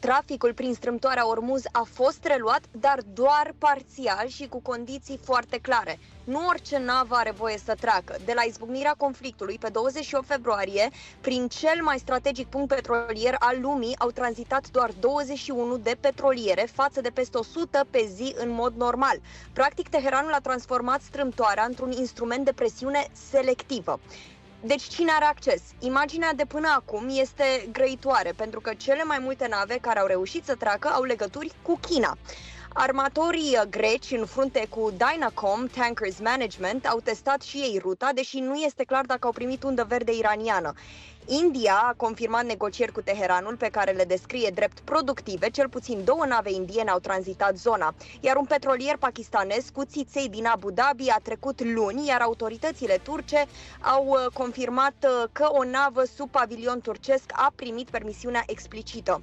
Traficul prin strâmtoarea Ormuz a fost reluat, dar doar parțial și cu condiții foarte clare. Nu orice navă are voie să treacă. De la izbucnirea conflictului pe 28 februarie, prin cel mai strategic punct petrolier al lumii, au tranzitat doar 21 de petroliere față de peste 100 pe zi în mod normal. Practic, Teheranul a transformat strâmtoarea într-un instrument de presiune selectivă. Deci cine are acces? Imaginea de până acum este grăitoare, pentru că cele mai multe nave care au reușit să treacă au legături cu China. Armatorii greci, în frunte cu Dynacom Tankers Management, au testat și ei ruta, deși nu este clar dacă au primit undă verde iraniană. India a confirmat negocieri cu Teheranul, pe care le descrie drept productive. Cel puțin 2 nave indiene au tranzitat zona, iar un petrolier pakistanez cu țiței din Abu Dhabi a trecut luni, iar autoritățile turce au confirmat că o navă sub pavilion turcesc a primit permisiunea explicită.